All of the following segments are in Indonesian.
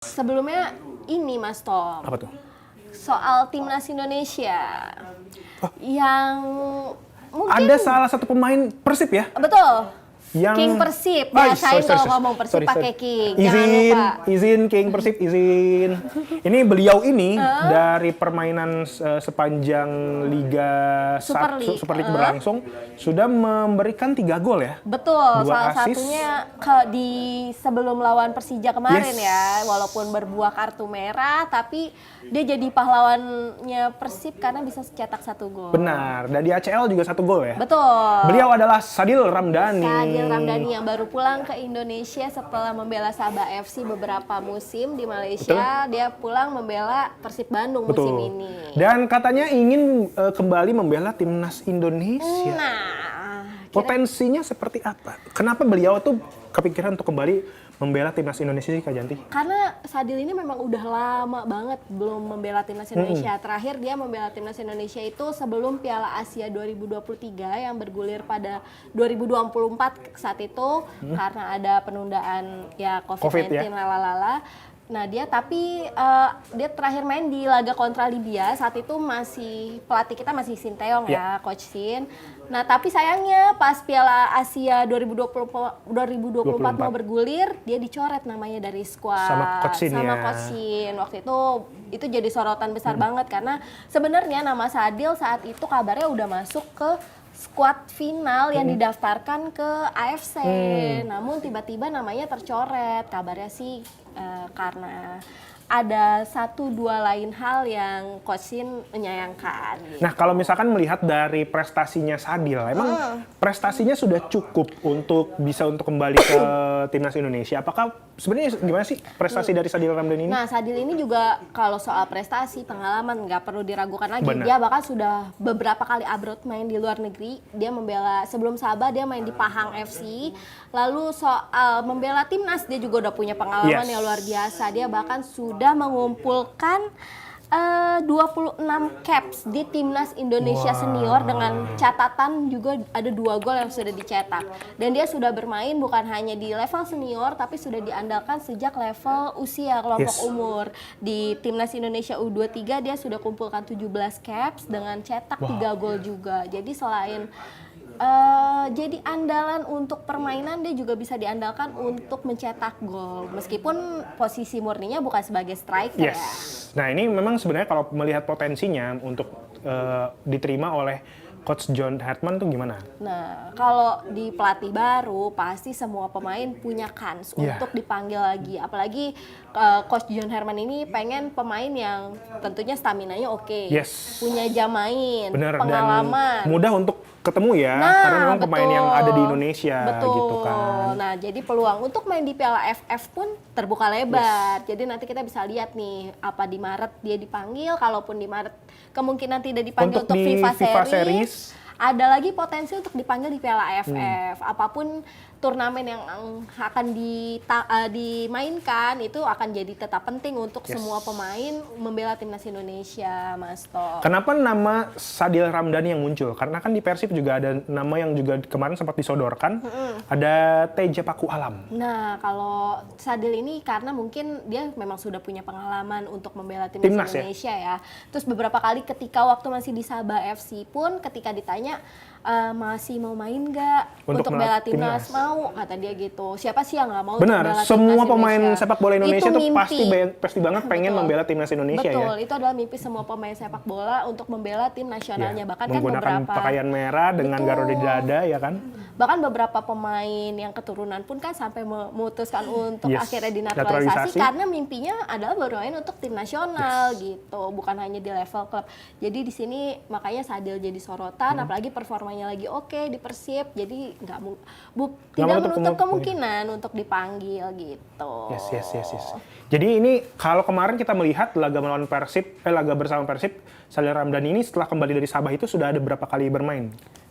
Sebelumnya ini Mas Tom, Apa tuh? soal timnas Indonesia yang mungkin Ada salah satu pemain Persib ya? betul Yang King Persib, Ay, biasain sorry. kalau ngomong Persib pakai King, jangan Izin, lupa. izin King Persib, izin. Ini beliau ini dari permainan sepanjang Liga Super League. Super League berlangsung sudah memberikan 3 gol ya. Betul, 2 salah assist. satunya di sebelum lawan Persija kemarin Yes. ya, walaupun berbuah kartu merah, tapi dia jadi pahlawannya Persib karena bisa cetak 1 gol. Benar, dan di ACL juga 1 gol ya. Betul. Beliau adalah Sadil Ramdhani. Sadil Ramdhani yang baru pulang ke Indonesia setelah membela Sabah FC beberapa musim di Malaysia. Betul. Dia pulang membela Persib Bandung musim ini. Dan katanya ingin kembali membela timnas Indonesia. Nah, Potensinya seperti apa? Kenapa beliau tuh kepikiran untuk kembali membela timnas Indonesia sih Kak Janti? karena Sadil ini memang udah lama banget belum membela timnas Indonesia. Terakhir dia membela timnas Indonesia itu sebelum Piala Asia 2023 yang bergulir pada 2024 saat itu karena ada penundaan ya Covid ya. COVID-19 lalalala. Nah dia dia terakhir main di laga kontra Libya saat itu masih pelatih kita masih Sinteyong ya, Coach Sin. Nah tapi sayangnya pas Piala Asia 2024 mau bergulir dia dicoret namanya dari skuad Sama Coach Sin ya. Coach Sin. Waktu itu jadi sorotan besar banget karena sebenarnya nama Sadil saat itu kabarnya udah masuk ke skuad final yang didaftarkan ke AFC. Namun tiba-tiba namanya tercoret. Kabarnya sih karena ada 1-2 lain hal yang Coach Sin menyayangkan. Gitu. Nah, kalau misalkan melihat dari prestasinya Sadil, emang prestasinya sudah cukup untuk kembali ke timnas Indonesia. Apakah sebenarnya gimana sih prestasi dari Sadil Ramdhani ini? Nah, Sadil ini juga kalau soal prestasi, pengalaman nggak perlu diragukan lagi. Benar. Dia bahkan sudah beberapa kali abroad main di luar negeri. Dia membela sebelum Sabah dia main di Pahang FC. Lalu soal membela timnas dia juga udah punya pengalaman yang luar biasa. Dia bahkan sudah mengumpulkan 26 caps di timnas Indonesia senior dengan catatan juga ada 2 gol yang sudah dicetak. Dan dia sudah bermain bukan hanya di level senior tapi sudah diandalkan sejak level usia kelompok umur. Di timnas Indonesia U23 dia sudah kumpulkan 17 caps dengan cetak 3 gol juga. Jadi selain jadi andalan untuk permainan dia juga bisa diandalkan untuk mencetak gol meskipun posisi murninya bukan sebagai striker ya. Nah, ini memang sebenarnya kalau melihat potensinya untuk diterima oleh Coach John Hartman tuh gimana? Nah, kalau di pelatih baru pasti semua pemain punya kans untuk dipanggil lagi. Apalagi Coach John Herman ini pengen pemain yang tentunya staminanya oke, punya jam main, pengalaman, dan mudah untuk ketemu ya, karena memang pemain yang ada di Indonesia gitu kan. Nah, jadi peluang untuk main di Piala AFF pun terbuka lebar. Jadi nanti kita bisa lihat nih, apa di Maret dia dipanggil, kalaupun di Maret kemungkinan tidak dipanggil untuk FIFA Series. Ada lagi potensi untuk dipanggil di Piala AFF. Apapun turnamen yang akan dimainkan itu akan jadi tetap penting untuk semua pemain membela timnas Indonesia, Mas Tom. Kenapa nama Sadil Ramdhani yang muncul? Karena kan di Persib juga ada nama yang juga kemarin sempat disodorkan, ada Teja Paku Alam. Nah, kalau Sadil ini karena mungkin dia memang sudah punya pengalaman untuk membela timnas Indonesia ya. Terus beberapa kali ketika waktu masih di Sabah FC pun ketika ditanya masih mau main nggak untuk bela timnas? Mau, kata dia gitu. Siapa sih yang nggak mau? Benar, semua pemain sepak bola Indonesia itu pasti banget pengen membela timnas Indonesia. Betul, itu adalah mimpi semua pemain sepak bola untuk membela tim nasionalnya. Bahkan menggunakan pakaian merah dengan Garuda di dada ya kan. Bahkan beberapa pemain yang keturunan pun kan sampai memutuskan untuk akhirnya dinaturalisasi karena mimpinya adalah bermain untuk tim nasional gitu, bukan hanya di level klub. Jadi di sini makanya Sadil jadi sorotan, apalagi performanya lagi oke di Persib, jadi tidak menutup kemungkinan untuk dipanggil gitu. Yes. Jadi ini kalau kemarin kita melihat laga melawan laga bersama Persib, Sadil Ramdhani ini setelah kembali dari Sabah itu sudah ada berapa kali bermain?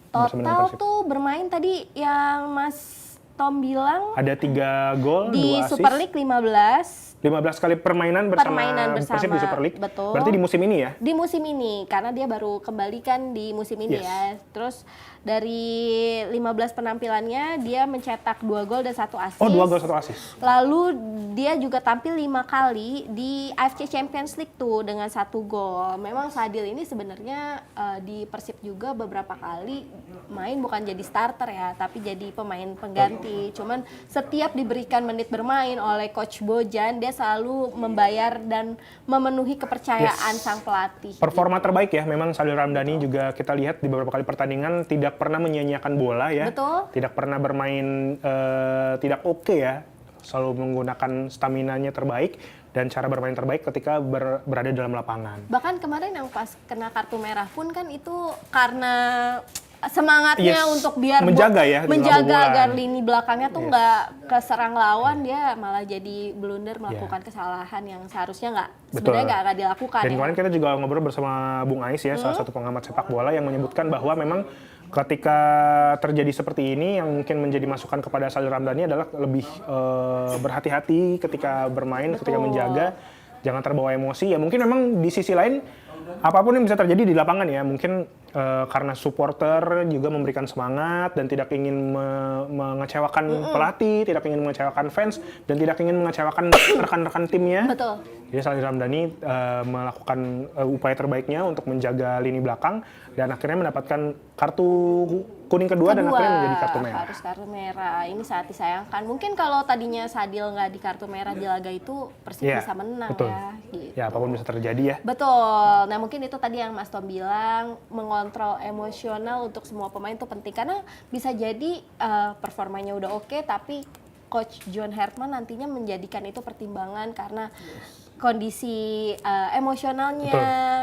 Total tuh bermain tadi yang Mas Tom bilang ada 3 gol, di 2 assist. Super League 15, 15 kali permainan bersama Persib di Super League. Betul. Berarti di musim ini ya? Di musim ini, karena dia baru kembali kan di musim ini ya. Terus dari 15 penampilannya dia mencetak 2 gol dan 1 assist. Oh, 2 gol 1 assist. Lalu dia juga tampil 5 kali di AFC Champions League tuh dengan 1 gol. Memang Sadil ini sebenarnya di Persib juga beberapa kali main bukan jadi starter ya, tapi jadi pemain pengganti. Cuman setiap diberikan menit bermain oleh Coach Bojan, dia selalu membayar dan memenuhi kepercayaan sang pelatih. Performa terbaik ya, memang Sadil Ramdhani juga kita lihat di beberapa kali pertandingan tidak pernah menyia-nyiakan bola ya. Betul. Tidak pernah bermain tidak oke ya. Selalu menggunakan staminanya terbaik dan cara bermain terbaik ketika berada dalam lapangan. Bahkan kemarin yang pas kena kartu merah pun kan itu karena semangatnya untuk biar menjaga ya, menjaga agar lini belakangnya tuh nggak keserang lawan, dia malah jadi blunder melakukan kesalahan yang seharusnya sebenarnya nggak dilakukan. Dan kemarin kita juga ngobrol bersama Bung Ais ya, salah satu pengamat sepak bola yang menyebutkan bahwa memang ketika terjadi seperti ini yang mungkin menjadi masukan kepada Sadil Ramdhani adalah lebih berhati-hati ketika bermain, ketika menjaga, jangan terbawa emosi. Ya mungkin memang di sisi lain apapun yang bisa terjadi di lapangan ya, mungkin karena supporter juga memberikan semangat dan tidak ingin mengecewakan pelatih, tidak ingin mengecewakan fans, dan tidak ingin mengecewakan rekan-rekan timnya. Betul. Jadi Sadil Ramdhani melakukan upaya terbaiknya untuk menjaga lini belakang dan akhirnya mendapatkan kartu kuning kedua dan akhirnya menjadi kartu merah. Harus kartu merah. Ini sangat disayangkan. Mungkin kalau tadinya Sadil nggak di kartu merah di laga itu Persib bisa menang ya. Gitu. Ya apapun bisa terjadi ya. Betul. Nah mungkin itu tadi yang Mas Tom bilang, mengontrol emosional untuk semua pemain itu penting karena bisa jadi performanya udah oke, tapi Coach John Herman nantinya menjadikan itu pertimbangan karena kondisi emosionalnya.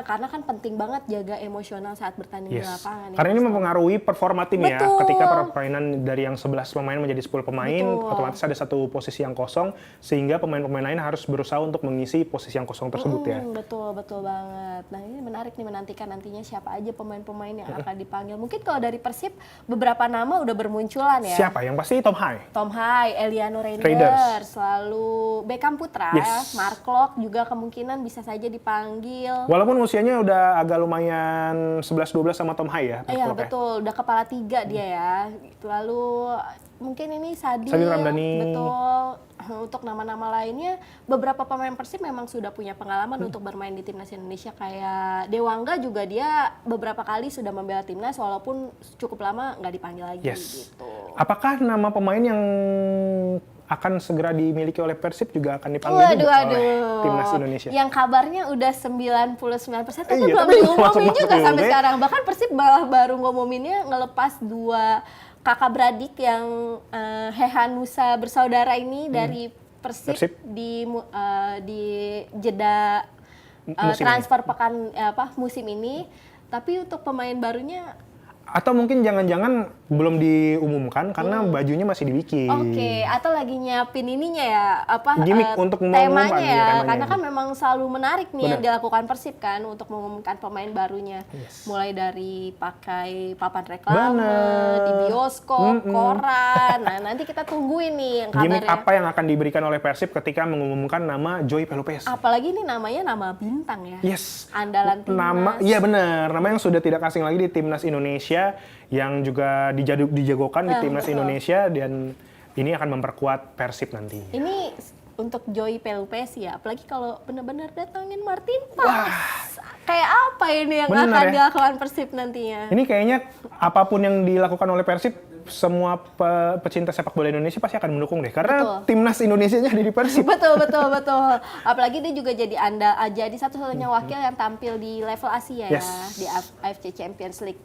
Karena kan penting banget jaga emosional saat bertanding di lapangan. Karena ini mempengaruhi performa tim ya. Ketika permainan dari yang 11 pemain menjadi 10 pemain, otomatis ada satu posisi yang kosong, sehingga pemain-pemain lain harus berusaha untuk mengisi posisi yang kosong tersebut ya. Betul banget. Nah ini menarik nih, menantikan nantinya siapa aja pemain-pemain yang akan dipanggil. Mungkin kalau dari Persib beberapa nama udah bermunculan ya. Siapa? Yang pasti Tom Hai. Tom Hai, Eliano Reinders, lalu Beckham Putra, Mark Klok juga kemungkinan bisa saja dipanggil. Walaupun usianya udah agak lumayan 11-12 sama Tom Hai ya. Iya betul, udah kepala 3 dia ya. Lalu mungkin ini Sadil Ramdhani. Betul. Untuk nama-nama lainnya, beberapa pemain Persib memang sudah punya pengalaman untuk bermain di timnas Indonesia. Kayak Dewangga juga dia beberapa kali sudah membela timnas walaupun cukup lama nggak dipanggil lagi gitu. Apakah nama pemain yang akan segera dimiliki oleh Persib juga akan dipanggil juga oleh timnas Indonesia? Yang kabarnya udah 99% tapi belum diumumin juga sampai sekarang. Bahkan Persib malah baru ngomominnya ngelepas 2 kakak beradik yang Hehanusa bersaudara ini dari Persib di jeda transfer musim ini. Tapi untuk pemain barunya atau mungkin jangan-jangan belum diumumkan karena bajunya masih dibikin. Oke, atau lagi nyiapin ininya ya, gimmick untuk temanya ya, karena kan memang selalu menarik nih yang dilakukan Persib kan untuk mengumumkan pemain barunya. Mulai dari pakai papan reklame, di bioskop, koran. Nah, nanti kita tungguin nih yang kabarnya. Gimmick apa yang akan diberikan oleh Persib ketika mengumumkan nama Joy Pelupesi? Apalagi ini namanya nama bintang ya. Andalan Nama, timnas. iya benar. Nama yang sudah tidak asing lagi di timnas Indonesia, yang juga dijagokan di timnas Indonesia, dan ini akan memperkuat Persib nanti. Ini untuk Joy Pelupesi ya, apalagi kalau benar-benar datangin Martin Paes. Kayak apa ini yang akan dilakukan Persib nantinya? Ini kayaknya apapun yang dilakukan oleh Persib, semua pecinta sepak bola Indonesia pasti akan mendukung deh, karena timnas Indonesianya ada di Persib. Betul. Apalagi dia juga jadi satu-satunya wakil yang tampil di level Asia ya, di AFC Champions League.